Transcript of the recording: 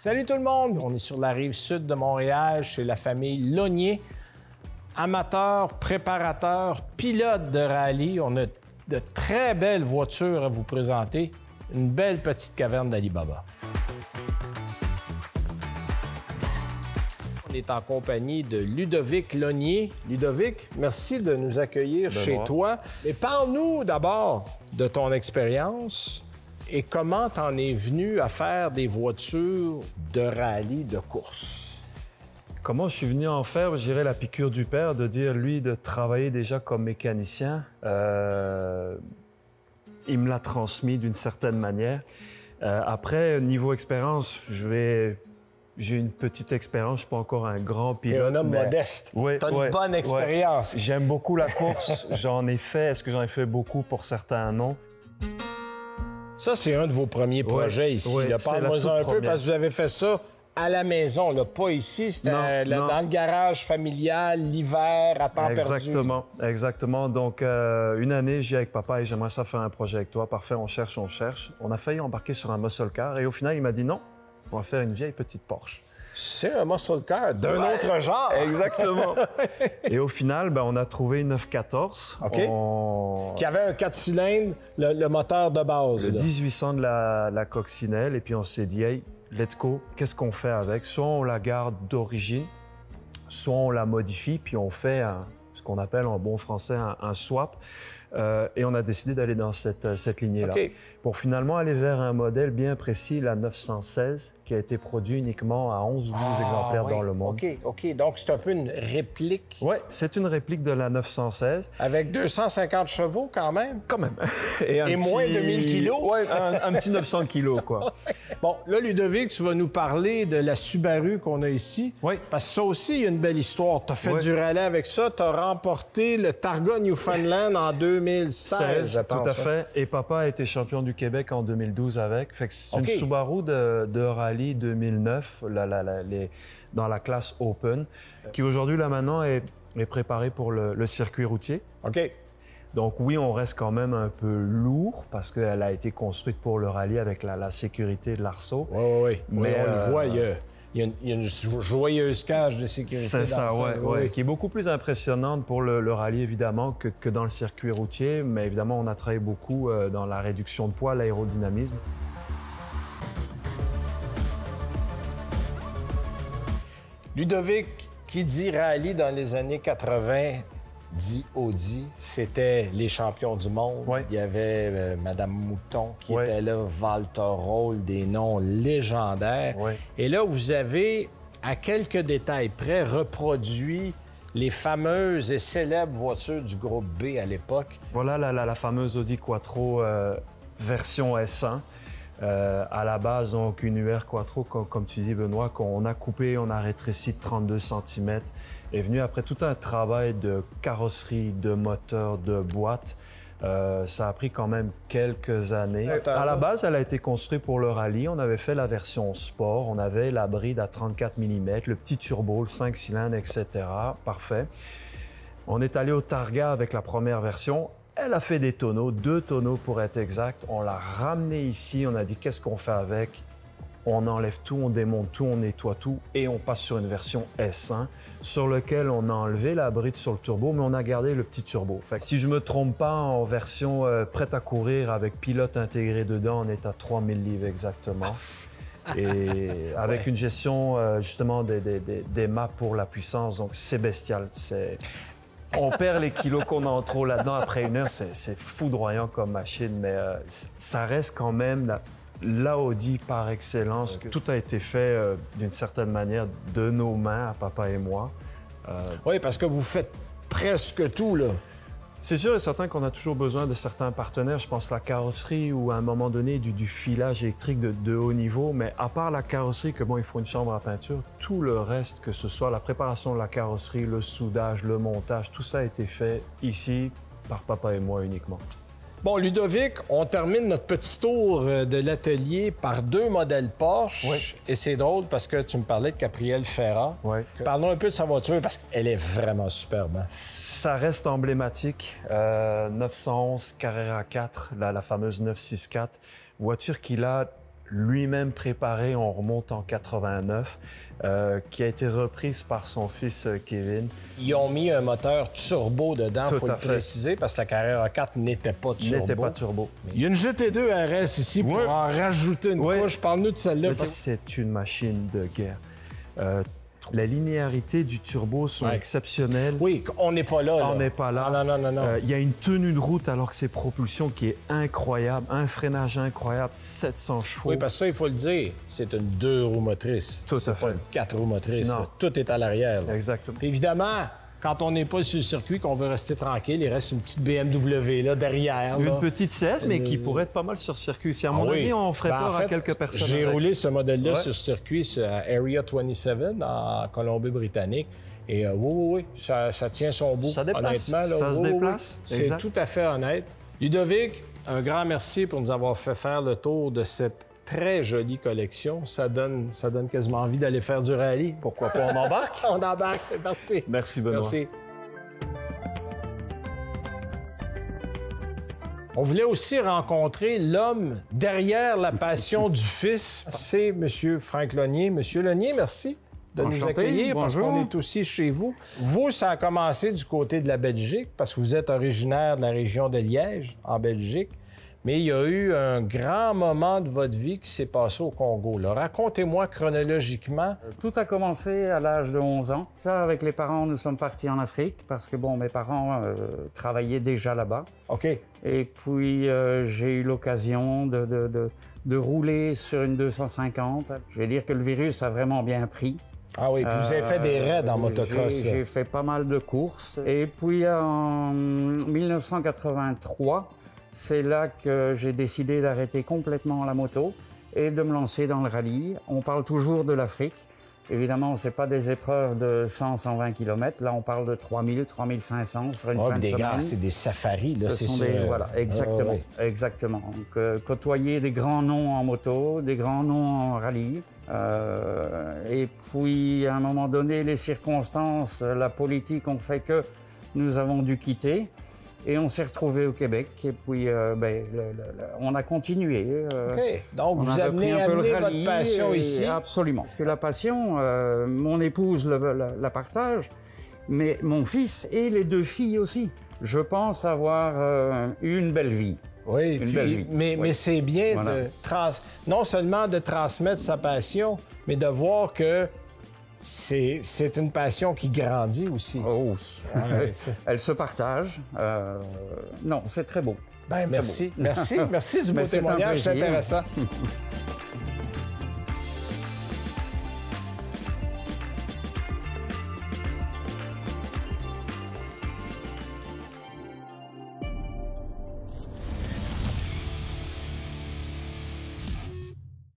Salut tout le monde! On est sur la rive sud de Montréal, chez la famille Lonier. Amateurs, préparateurs, pilotes de rallye. On a de très belles voitures à vous présenter. Une belle petite caverne d'Alibaba. On est en compagnie de Ludovic Lonier. Ludovic, merci de nous accueillir chez toi. Mais parle-nous d'abord de ton expérience et comment t'en es venu à faire des voitures de rallye de course. Comment je suis venu en faire, je dirais la piqûre du père, de dire, lui, de travailler déjà comme mécanicien. Il me l'a transmis d'une certaine manière. Après, niveau expérience, j'ai une petite expérience, je ne suis pas encore un grand pilote. T'es un homme modeste. Oui, t'as une bonne expérience. Ouais. J'aime beaucoup la course, j'en ai fait. Est-ce que j'en ai fait beaucoup pour certains? Non. Ça, c'est un de vos premiers projets ici. Parle-moi un peu, parce que vous avez fait ça à la maison, là, pas ici. C'était dans le garage familial, l'hiver, à temps perdu. Exactement. Donc, une année, j'ai avec papa et j'aimerais ça faire un projet avec toi. Parfait, on cherche. On a failli embarquer sur un muscle car et au final, il m'a dit non, on va faire une vieille petite Porsche. C'est un muscle car d'un autre genre. Exactement. Et au final, on a trouvé une 914. OK. Qui avait un 4 cylindres, le moteur de base. Le 1800 de la coccinelle. Et puis on s'est dit, hey, let's go, qu'est-ce qu'on fait avec? Soit on la garde d'origine, soit on la modifie, puis on fait ce qu'on appelle en bon français un swap. Et on a décidé d'aller dans cette lignée-là. Okay. Pour finalement aller vers un modèle bien précis, la 916, qui a été produit uniquement à 11 ou 12 exemplaires dans le monde. OK. Donc, c'est un peu une réplique. Oui, c'est une réplique de la 916. Avec 250 chevaux, quand même? Quand même. Et moins de 1000 kilos? Oui, un petit 900 kilos, quoi. Bon, là, Ludovic, tu vas nous parler de la Subaru qu'on a ici. Oui. Parce que ça aussi, il y a une belle histoire. Tu as fait du rallye avec ça. Tu as remporté le Targa Newfoundland en 2016, je pense. Tout à fait. Et papa a été champion du Québec en 2012 avec. Fait que c'est une Subaru de rallye 2009, dans la classe Open, qui aujourd'hui, là, maintenant, est préparée pour le circuit routier. OK. Donc oui, on reste quand même un peu lourd parce qu'elle a été construite pour le rallye avec la sécurité de l'Arceau. Oui. Mais on le voit, il y a une joyeuse cage de sécurité. C'est ça, oui. Qui est beaucoup plus impressionnante pour le rallye, évidemment, que dans le circuit routier. Mais évidemment, on a travaillé beaucoup dans la réduction de poids, l'aérodynamisme. Ludovic, qui dit rallye dans les années 80, dit Audi, c'était les champions du monde. Oui. Il y avait Madame Mouton qui était là, Walter Roll, des noms légendaires. Oui. Et là, vous avez, à quelques détails près, reproduit les fameuses et célèbres voitures du groupe B à l'époque. Voilà la fameuse Audi Quattro version S1. À la base, donc, une UR Quattro, comme tu dis, Benoît, qu'on a coupé, on a rétréci de 32 cm, est venu après tout un travail de carrosserie, de moteur, de boîte. Ça a pris quand même quelques années. À la base, elle a été construite pour le rallye. On avait fait la version sport. On avait la bride à 34 mm, le petit turbo, le 5 cylindres, etc. Parfait. On est allé au Targa avec la première version. Elle a fait des tonneaux, 2 tonneaux pour être exact. On l'a ramené ici, on a dit qu'est-ce qu'on fait avec? On enlève tout, on démonte tout, on nettoie tout et on passe sur une version S1 sur laquelle on a enlevé la bride sur le turbo, mais on a gardé le petit turbo. Fait que si je ne me trompe pas, en version prête à courir avec pilote intégré dedans, on est à 3000 livres exactement. Et avec une gestion justement des maps pour la puissance, donc c'est bestial. On perd les kilos qu'on a en trop là-dedans après une heure, c'est foudroyant comme machine, mais ça reste quand même la Audi par excellence. Tout a été fait d'une certaine manière de nos mains, à papa et moi. Oui, parce que vous faites presque tout, là. C'est sûr et certain qu'on a toujours besoin de certains partenaires. Je pense à la carrosserie ou à un moment donné du filage électrique de haut niveau. Mais à part la carrosserie, que il faut une chambre à peinture, tout le reste, que ce soit la préparation de la carrosserie, le soudage, le montage, tout ça a été fait ici par papa et moi uniquement. Bon, Ludovic, on termine notre petit tour de l'atelier par 2 modèles Porsche. Oui. Et c'est drôle parce que tu me parlais de Capriel Ferrat. Oui. Parlons un peu de sa voiture parce qu'elle est vraiment superbe. Hein? Ça reste emblématique. 911 Carrera 4, la fameuse 964. Voiture qu'il a lui-même préparée, on remonte en 89, qui a été reprise par son fils Kevin. Ils ont mis un moteur turbo dedans, il faut le préciser, parce que la Carrera 4 n'était pas turbo. N'était pas turbo. Il y a une GT2 RS ici pour en rajouter une couche. Parle-nous de celle-là. C'est une machine de guerre. La linéarité du turbo sont exceptionnelles. Oui, on n'est pas là. On n'est pas là. Non. Il y a une tenue de route alors que c'est propulsion qui est incroyable, un freinage incroyable, 700 chevaux. Oui, parce que ça, il faut le dire, c'est une 2 roues motrices. Tout à fait. C'est pas une 4 roues motrices. Non. Tout est à l'arrière. Exactement. Puis évidemment, quand on n'est pas sur le circuit, qu'on veut rester tranquille, il reste une petite BMW là, derrière. Une là. petite 16, mais qui pourrait être pas mal sur circuit. Si à mon avis, on ferait peur à quelques personnes. J'ai roulé ce modèle-là sur circuit, sur Area 27, en Colombie-Britannique. Et oui, ça tient son bout, ça déplace. honnêtement. Là, ça se déplace. C'est tout à fait honnête. Ludovic, un grand merci pour nous avoir fait faire le tour de cette très jolie collection. Ça donne quasiment envie d'aller faire du rallye. Pourquoi pas? On embarque? On embarque, c'est parti. Merci, Benoît. Merci. On voulait aussi rencontrer l'homme derrière la passion du fils. C'est M. Franck Lonier. Monsieur Lonier, merci de nous accueillir parce qu'on est aussi chez vous. Vous, ça a commencé du côté de la Belgique parce que vous êtes originaire de la région de Liège, en Belgique. Mais il y a eu un grand moment de votre vie qui s'est passé au Congo. Racontez-moi chronologiquement. Tout a commencé à l'âge de 11 ans. Ça, avec les parents, nous sommes partis en Afrique parce que, mes parents travaillaient déjà là-bas. OK. Et puis, j'ai eu l'occasion de rouler sur une 250. Je vais dire que le virus a vraiment bien pris. Ah oui, puis vous avez fait des raids en motocross. J'ai fait pas mal de courses. Et puis, en 1983... c'est là que j'ai décidé d'arrêter complètement la moto et de me lancer dans le rallye. On parle toujours de l'Afrique. Évidemment, ce n'est pas des épreuves de 100-120 km. Là, on parle de 3000, 3500 sur une fin de semaine. C'est des safaris, là, c'est ça. Voilà, exactement. Exactement. Donc, côtoyer des grands noms en moto, des grands noms en rallye. Et puis, à un moment donné, les circonstances, la politique ont fait que nous avons dû quitter. Et on s'est retrouvés au Québec. Et puis, on a continué. OK. Donc, vous amenez votre passion ici. Absolument. Parce que la passion, mon épouse la partage, mais mon fils et les deux filles aussi. Je pense avoir eu une belle vie. Oui, mais c'est bien non seulement de transmettre sa passion, mais de voir que c'est une passion qui grandit aussi. Oh oui. Elle se partage. Non, c'est très beau. Ben merci. Merci du beau témoignage, c'est intéressant.